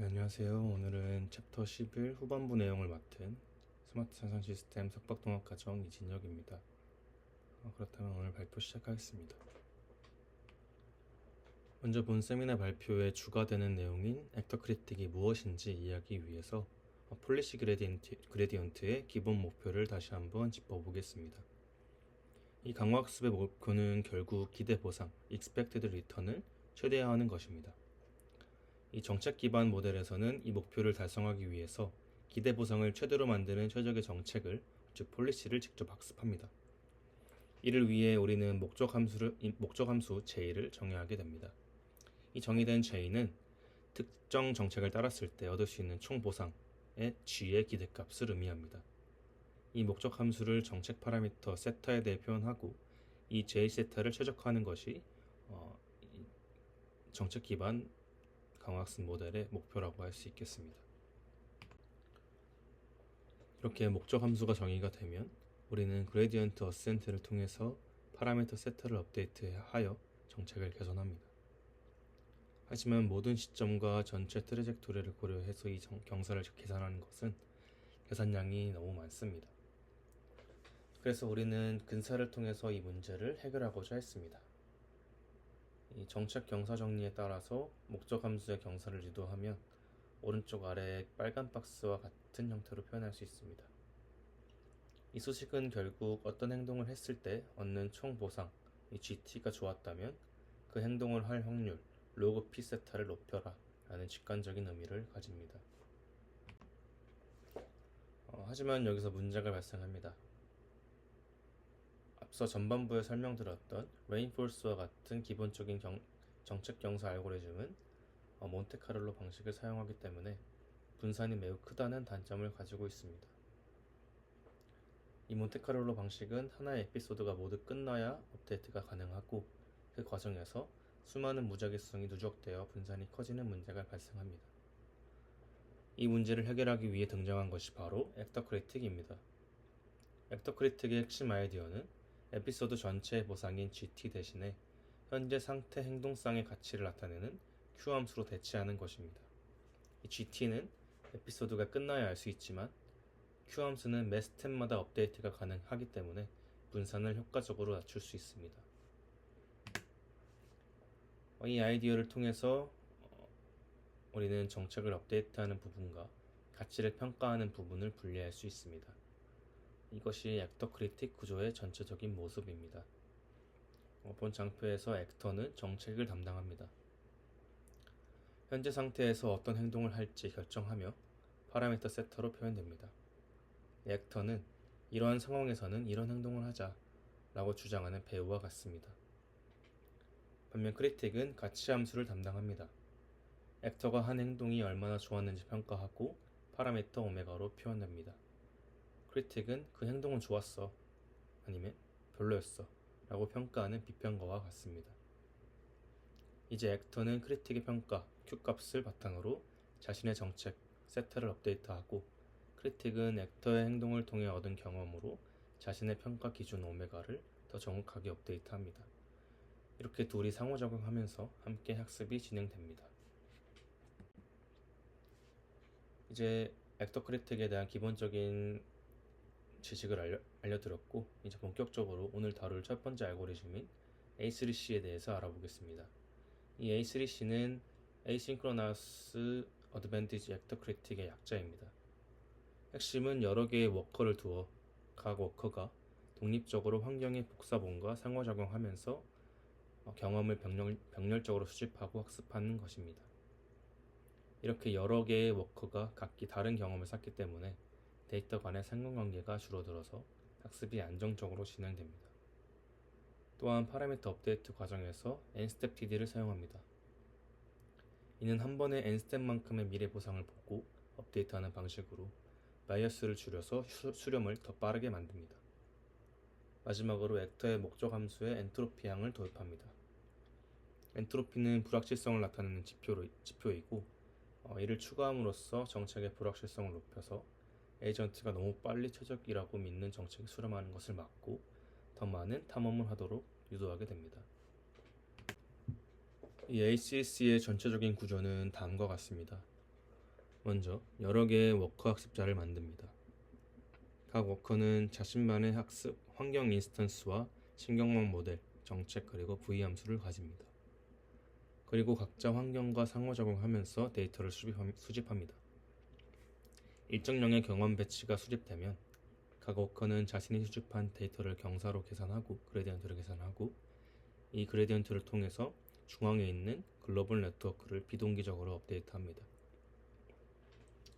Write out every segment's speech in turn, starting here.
네, 안녕하세요. 오늘은 챕터 11 후반부 내용을 맡은 스마트 생산 시스템 석박통합과정 이진혁입니다. 그렇다면 오늘 발표 시작하겠습니다. 먼저 본 세미나 발표의 주가 되는 내용인 액터 크리틱이 무엇인지 이해하기 위해서 폴리시 그레디언트의 기본 목표를 다시 한번 짚어보겠습니다. 이 강화학습의 목표는 결국 기대 보상, expected return을 최대화하는 것입니다. 이 정책 기반 모델에서는 이 목표를 달성하기 위해서 기대 보상을 최대로 만드는 최적의 정책을, 즉 폴리시를 직접 학습합니다. 이를 위해 우리는 목적 함수 J를 정의하게 됩니다. 이 정의된 J는 특정 정책을 따랐을 때 얻을 수 있는 총 보상의 G의 기대값을 의미합니다. 이 목적 함수를 정책 파라미터 세타에 대해 표현하고 이 J 세타를 최적화하는 것이 정책 기반 강화학습 모델의 목표라고 할 수 있겠습니다. 이렇게 목적 함수가 정의가 되면 우리는 그레디언트 어센트를 통해서 파라미터 세타를 업데이트하여 정책을 개선합니다. 하지만 모든 시점과 전체 트래젝토리를 고려해서 이 경사를 계산하는 것은 계산량이 너무 많습니다. 그래서 우리는 근사를 통해서 이 문제를 해결하고자 했습니다. 이 정책 경사 정리에 따라서 목적 함수의 경사를 유도하면 오른쪽 아래의 빨간 박스와 같은 형태로 표현할 수 있습니다. 이 수식은 결국 어떤 행동을 했을 때 얻는 총 보상, 이 GT가 좋았다면 그 행동을 할 확률, 로그 P 세타를 높여라 라는 직관적인 의미를 가집니다. 하지만 여기서 문제가 발생합니다. 앞서 전반부에 설명드렸던 레인포스와 같은 기본적인 정책 경사 알고리즘은 몬테카를로 방식을 사용하기 때문에 분산이 매우 크다는 단점을 가지고 있습니다. 이 몬테카를로 방식은 하나의 에피소드가 모두 끝나야 업데이트가 가능하고 그 과정에서 수많은 무작위성이 누적되어 분산이 커지는 문제가 발생합니다. 이 문제를 해결하기 위해 등장한 것이 바로 액터 크리틱입니다. 액터 크리틱의 핵심 아이디어는 에피소드 전체의 보상인 GT 대신에 현재 상태 행동상의 가치를 나타내는 Q 함수로 대체하는 것입니다. 이 GT는 에피소드가 끝나야 알 수 있지만 Q 함수는 매 스텝마다 업데이트가 가능하기 때문에 분산을 효과적으로 낮출 수 있습니다. 이 아이디어를 통해서 우리는 정책을 업데이트하는 부분과 가치를 평가하는 부분을 분리할 수 있습니다. 이것이 액터 크리틱 구조의 전체적인 모습입니다. 본 장표에서 액터는 정책을 담당합니다. 현재 상태에서 어떤 행동을 할지 결정하며 파라미터 세터로 표현됩니다. 액터는 이러한 상황에서는 이런 행동을 하자 라고 주장하는 배우와 같습니다. 반면 크리틱은 가치 함수를 담당합니다. 액터가 한 행동이 얼마나 좋았는지 평가하고 파라미터 오메가로 표현됩니다. 크리틱은 그 행동은 좋았어 아니면 별로였어 라고 평가하는 비평가와 같습니다. 이제 액터는 크리틱의 평가 Q값을 바탕으로 자신의 정책 세타를 업데이트하고 크리틱은 액터의 행동을 통해 얻은 경험으로 자신의 평가 기준 오메가를 더 정확하게 업데이트합니다. 이렇게 둘이 상호작용하면서 함께 학습이 진행됩니다. 이제 액터 크리틱에 대한 기본적인 지식을 알려드렸고 이제 본격적으로 오늘 다룰 첫 번째 알고리즘인 A3C에 대해서 알아보겠습니다. 이 A3C는 Asynchronous Advantage Actor Critic의 약자입니다. 핵심은 여러 개의 워커를 두어 각 워커가 독립적으로 환경의 복사본과 상호작용하면서 경험을 병렬적으로 수집하고 학습하는 것입니다. 이렇게 여러 개의 워커가 각기 다른 경험을 쌓기 때문에 데이터 간의 상관관계가 줄어들어서 학습이 안정적으로 진행됩니다. 또한 파라미터 업데이트 과정에서 nstep td를 사용합니다. 이는 한 번에 nstep만큼의 미래 보상을 보고 업데이트하는 방식으로 바이어스를 줄여서 수렴을 더 빠르게 만듭니다. 마지막으로 액터의 목적 함수에 엔트로피 항을 도입합니다. 엔트로피는 불확실성을 나타내는 지표이고 이를 추가함으로써 정책의 불확실성을 높여서 에이전트가 너무 빨리 최적이라고 믿는 정책에 수렴하는 것을 막고 더 많은 탐험을 하도록 유도하게 됩니다. 이 ACC의 전체적인 구조는 다음과 같습니다. 먼저 여러 개의 워커 학습자를 만듭니다. 각 워커는 자신만의 학습 환경 인스턴스와 신경망 모델, 정책 그리고 V 함수를 가집니다. 그리고 각자 환경과 상호작용하면서 데이터를 수집합니다. 일정량의 경험 배치가 수집되면 각 워커는 자신이 수집한 데이터를 경사로 계산하고 그레디언트를 계산하고 이 그레디언트를 통해서 중앙에 있는 글로벌 네트워크를 비동기적으로 업데이트합니다.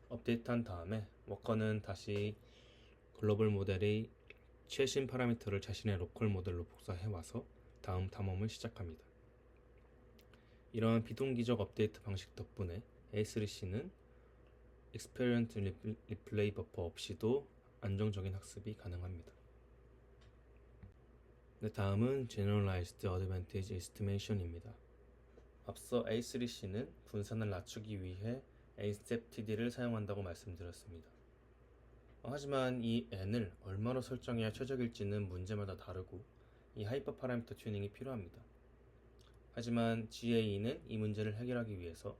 업데이트한 다음에 워커는 다시 글로벌 모델의 최신 파라미터를 자신의 로컬 모델로 복사해와서 다음 탐험을 시작합니다. 이러한 비동기적 업데이트 방식 덕분에 A3C는 Experience Replay 버퍼 없이도 안정적인 학습이 가능합니다. 다음은 Generalized Advantage Estimation입니다. 앞서 A3C는 분산을 낮추기 위해 A-step-TD를 사용한다고 말씀드렸습니다. 하지만 이 n을 얼마로 설정해야 최적일지는 문제마다 다르고 이 하이퍼 파라미터 튜닝이 필요합니다. 하지만 GAE는 이 문제를 해결하기 위해서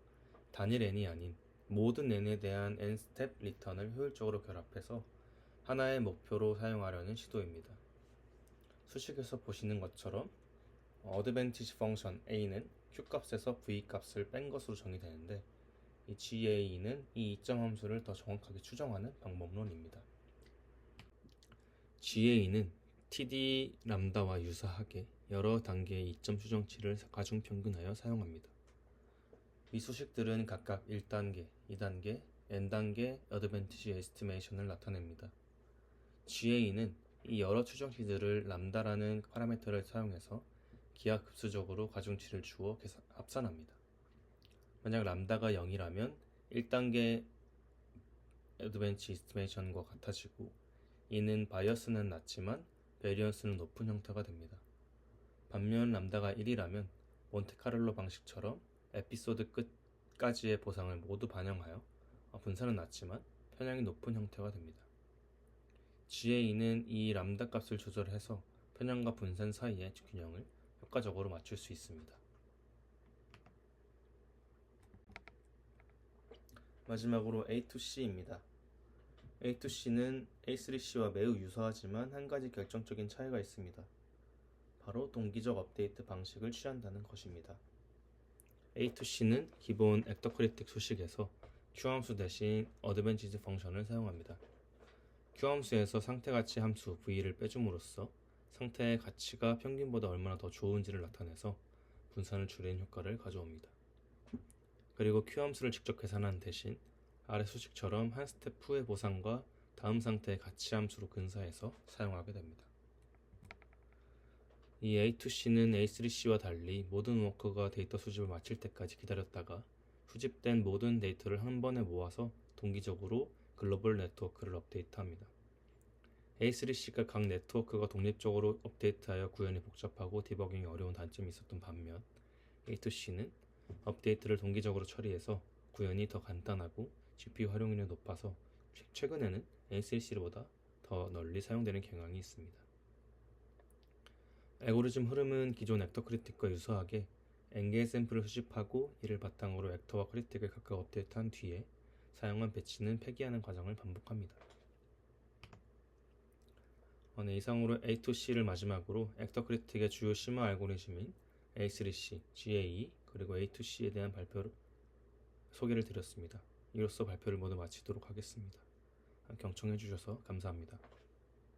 단일 n이 아닌 모든 n에 대한 n-스텝 리턴을 효율적으로 결합해서 하나의 목표로 사용하려는 시도입니다. 수식에서 보시는 것처럼 어드밴티지 펑션 a는 q값에서 v값을 뺀 것으로 정의되는데 이 GAE는 이 이점 함수를 더 정확하게 추정하는 방법론입니다. GAE는 TD 람다와 유사하게 여러 단계의 이점 추정치를 가중평균하여 사용합니다. 이 수식들은 각각 1단계, 2단계, n단계 어드밴티지 에스티메이션을 나타냅니다. GAE는 이 여러 추정치들을 람다라는 파라미터를 사용해서 기하급수적으로 가중치를 주어 합산합니다. 만약 람다가 0이라면 1단계 어드밴티지 에스티메이션과 같아지고 이는 바이어스는 낮지만 베리언스는 높은 형태가 됩니다. 반면 람다가 1이라면 몬테카를로 방식처럼 에피소드 끝까지의 보상을 모두 반영하여 분산은 낮지만 편향이 높은 형태가 됩니다. GAE는 이 람다 값을 조절해서 편향과 분산 사이의 균형을 효과적으로 맞출 수 있습니다. 마지막으로 A2C입니다. A2C는 A3C와 매우 유사하지만 한 가지 결정적인 차이가 있습니다. 바로 동기적 업데이트 방식을 취한다는 것입니다. A2C는 기본 액터크리틱 수식에서 Q함수 대신 어드밴티지 펑션을 사용합니다. Q함수에서 상태가치 함수 V를 빼줌으로써 상태의 가치가 평균보다 얼마나 더 좋은지를 나타내서 분산을 줄이는 효과를 가져옵니다. 그리고 Q함수를 직접 계산한 대신 아래 수식처럼 한 스텝 후의 보상과 다음 상태의 가치 함수로 근사해서 사용하게 됩니다. 이 A2C는 A3C와 달리 모든 워커가 데이터 수집을 마칠 때까지 기다렸다가 수집된 모든 데이터를 한 번에 모아서 동기적으로 글로벌 네트워크를 업데이트합니다. A3C가 각 네트워크가 독립적으로 업데이트하여 구현이 복잡하고 디버깅이 어려운 단점이 있었던 반면 A2C는 업데이트를 동기적으로 처리해서 구현이 더 간단하고 GPU 활용률이 높아서 최근에는 A3C보다 더 널리 사용되는 경향이 있습니다. 알고리즘 흐름은 기존 액터 크리틱과 유사하게 n개의 샘플을 수집하고 이를 바탕으로 액터와 크리틱을 각각 업데이트한 뒤에 사용한 배치는 폐기하는 과정을 반복합니다. 이상으로 A2C를 마지막으로 액터 크리틱의 주요 심화 알고리즘인 A3C, GAE 그리고 A2C에 대한 소개를 드렸습니다. 이로써 발표를 모두 마치도록 하겠습니다. 경청해 주셔서 감사합니다.